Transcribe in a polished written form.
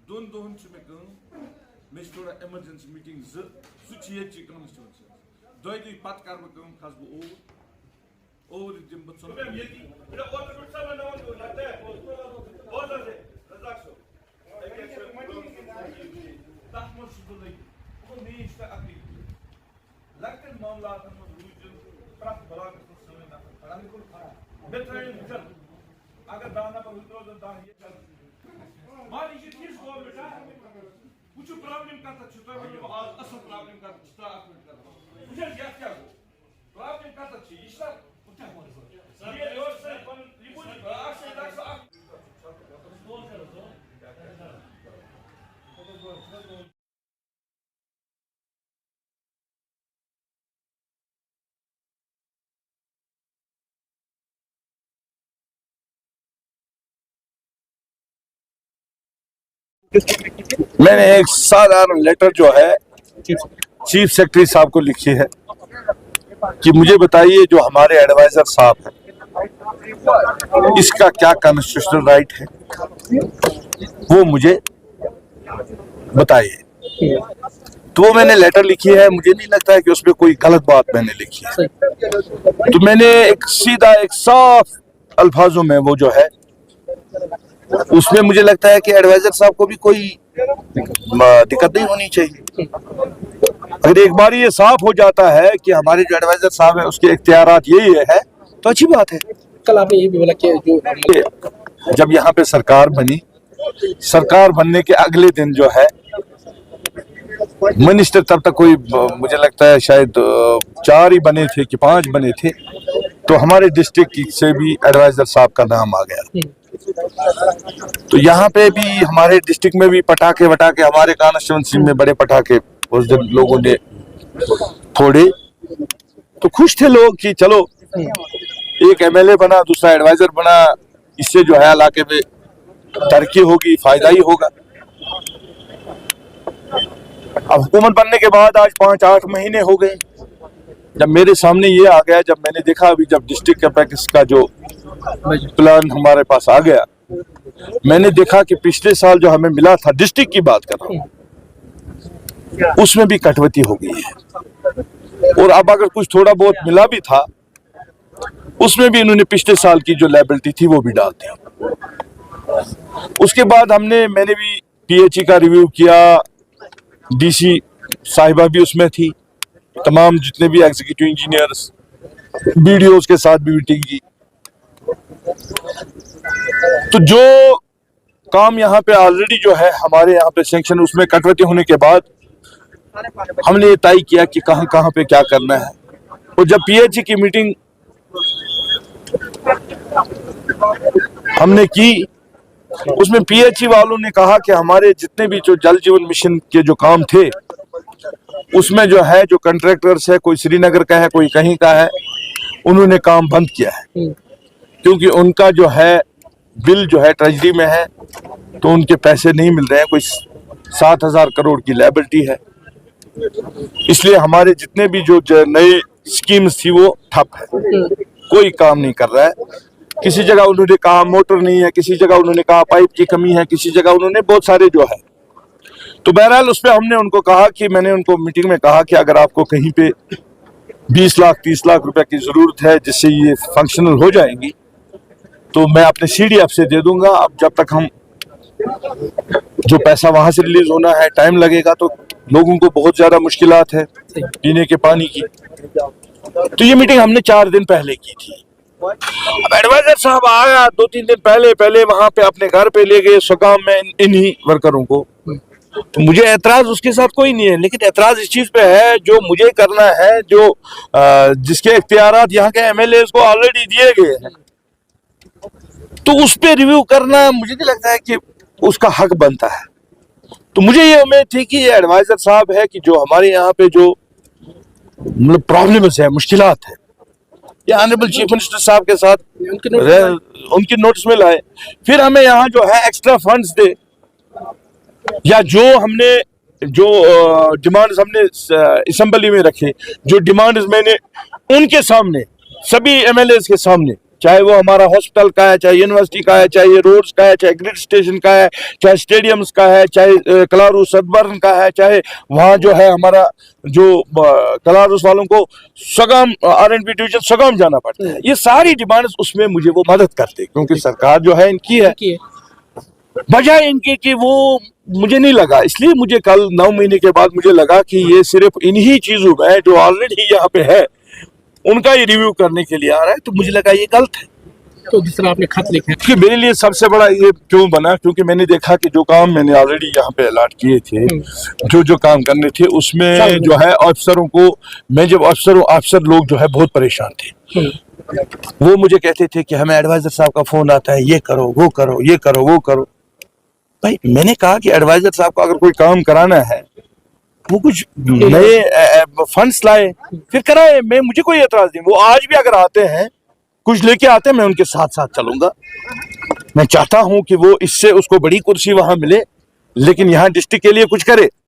दोन दोन मे थोड़ा एमरजेंसी मीटिंग सह कॉन्स्टिट्यूंसी दोई पत कर खस बह ओवर दिम लकन मामलात अगर दाना पर मान यह किस बेटा वो प्रॉब्लम कर असल प्रॉब्लम कर क्या गो प्रॉब्लम कर मैंने एक साधारण लेटर जो है चीफ सेक्रेटरी साहब को लिखी है कि मुझे बताइए जो हमारे एडवाइजर साहब हैं इसका क्या कॉन्स्टिट्यूशनल राइट है वो मुझे बताइए। तो वो मैंने लेटर लिखी है, मुझे नहीं लगता है कि उसमें कोई गलत बात मैंने लिखी है। तो मैंने एक सीधा एक साफ अल्फाजों में वो जो है उसमें मुझे लगता है कि एडवाइजर साहब को भी कोई दिक्कत नहीं होनी चाहिए। अगर एक बार ये साफ हो जाता है कि हमारे जो एडवाइजर साहब है उसके इख्तियारात यही है तो अच्छी बात है। कल आपने ये भी बोला कि जो जब यहाँ पे सरकार बनी, सरकार बनने के अगले दिन जो है मिनिस्टर तब तक कोई मुझे लगता है शायद 4 ही बने थे कि 5 बने थे, तो हमारे डिस्ट्रिक्ट से भी एडवाइजर साहब का नाम आ गया। तो यहाँ पे भी हमारे डिस्ट्रिक्ट में भी पटाखे वटाखे, हमारे कॉन्स्टिट्यूंसी में बड़े पटाखे उस दिन लोगों ने फोड़े, तो खुश थे लोग कि चलो एक एमएलए बना, दूसरा एडवाइजर बना, इससे जो है इलाके में तरक्की होगी, फायदा ही होगा। अब हुकूमत बनने के बाद आज 5-8 महीने हो गए, जब मेरे सामने ये आ गया, जब मैंने देखा अभी जब डिस्ट्रिक्ट कैपेक्स का जो प्लान हमारे पास आ गया, मैंने देखा कि पिछले साल जो हमें मिला था, डिस्ट्रिक्ट की बात कर रहा हूं, उसमें भी कटौती हो गई है। और अब अगर कुछ थोड़ा बहुत मिला भी था उसमें भी इन्होंने पिछले साल की जो लायबिलिटी थी वो भी डाल दी। उसके बाद मैंने भी पीएचई का रिव्यू किया, डीसी साहिबा भी उसमें थी, तमाम जितने भी एग्जीक्यूटिव इंजीनियर्स, बीडीओज के साथ भी मीटिंग की। तो जो काम यहाँ पे ऑलरेडी जो है हमारे यहाँ पे सैंक्शन, उसमें कटौती होने के बाद हमने ये तय किया कि कहाँ कहाँ पे क्या करना है। और जब पीएचई की मीटिंग हमने की, उसमें पीएचई वालों ने कहा कि हमारे जितने भी जो जल जीवन मिशन के जो काम थे उसमें जो है जो कॉन्ट्रैक्टर्स है, कोई श्रीनगर का है, कोई कहीं का है, उन्होंने काम बंद किया है क्योंकि उनका जो है बिल जो है ट्रेजरी में है, तो उनके पैसे नहीं मिल रहे हैं। कोई 7,000 करोड़ की लायबिलिटी है, इसलिए हमारे जितने भी जो नए स्कीम्स थी वो ठप है, कोई काम नहीं कर रहा है। किसी जगह उन्होंने कहा मोटर नहीं है, किसी जगह उन्होंने कहा पाइप की कमी है, किसी जगह उन्होंने बहुत सारे जो है। तो बहरहाल उस पर हमने उनको कहा कि मैंने उनको मीटिंग में कहा कि अगर आपको कहीं पे 20 लाख 30 लाख रुपए की जरूरत है जिससे ये फंक्शनल हो जाएंगी तो मैं अपने सीडीएफ से दे दूंगा। अब जब तक हम जो पैसा वहां से रिलीज होना है टाइम लगेगा, तो लोगों को बहुत ज्यादा मुश्किलात है पीने के पानी की। तो ये मीटिंग हमने 4 दिन पहले की थी। अब एडवाइजर साहब आया 2-3 दिन पहले वहां पे अपने घर पे ले गए सुगाम में इन्हीं वर्करों को। तो मुझे एतराज उसके साथ कोई नहीं है, लेकिन एतराज इस चीज पे है जो मुझे करना है, जो जिसके इख्तियारात यहाँ के एमएलए को ऑलरेडी दिए गए हैं, तो उस पे रिव्यू करना मुझे नहीं लगता है कि उसका हक बनता है। तो मुझे ये उम्मीद थी कि ये एडवाइजर साहब है कि जो हमारे यहाँ पे जो मतलब प्रॉब्लम्स है, मुश्किलात है, ये ऑनरेबल चीफ मिनिस्टर साहब के साथ उनके उनकी नोटिस में लाए, फिर हमें यहाँ जो है एक्स्ट्रा फंड्स दे, या जो हमने जो डिमांड्स हमने असेंबली में रखे, जो डिमांड्स मैंने उनके सामने सभी एमएलएस के सामने, चाहे वो हमारा हॉस्पिटल का है, चाहे यूनिवर्सिटी का है, चाहे रोड्स का है, चाहे ग्रिड स्टेशन का है, चाहे स्टेडियम्स का है, चाहे कलारूस सदबर्न का है, चाहे वहाँ जो है हमारा जो कलारूस वालों को सगम आर&बी डिवीजन सगम जाना पड़ता है, ये सारी डिमांड्स उसमें मुझे वो मदद करते, क्योंकि सरकार जो है इनकी है, बजाय इनके कि वो मुझे नहीं लगा, इसलिए मुझे कल 9 महीने के बाद मुझे लगा कि ये सिर्फ इन्हीं चीजों में जो ऑलरेडी यहाँ पे है उनका ही रिव्यू करने के लिए आ रहा है, तो मुझे लगा ये गलत है। तो जिस तरह आपने खत लिखे कि मेरे लिए सबसे बड़ा ये क्यों बना, क्योंकि मैंने देखा कि जो काम मैंने ऑलरेडी यहाँ पे अलॉट किए थे, जो काम करने थे, उसमें जो है अफसरों को, मैं जब अफसर लोग जो है बहुत परेशान थे, वो मुझे कहते थे कि हमें एडवाइजर साहब का फोन आता है, ये करो वो करो, ये करो वो करो। भाई मैंने कहा कि एडवाइजर साहब को अगर कोई काम कराना है वो कुछ नए फंड्स लाए फिर कराए, मुझे कोई एतराज नहीं, वो आज भी अगर आते हैं कुछ लेके आते हैं मैं उनके साथ साथ चलूंगा। मैं चाहता हूं कि वो इससे उसको बड़ी कुर्सी वहां मिले, लेकिन यहाँ डिस्ट्रिक्ट के लिए कुछ करे।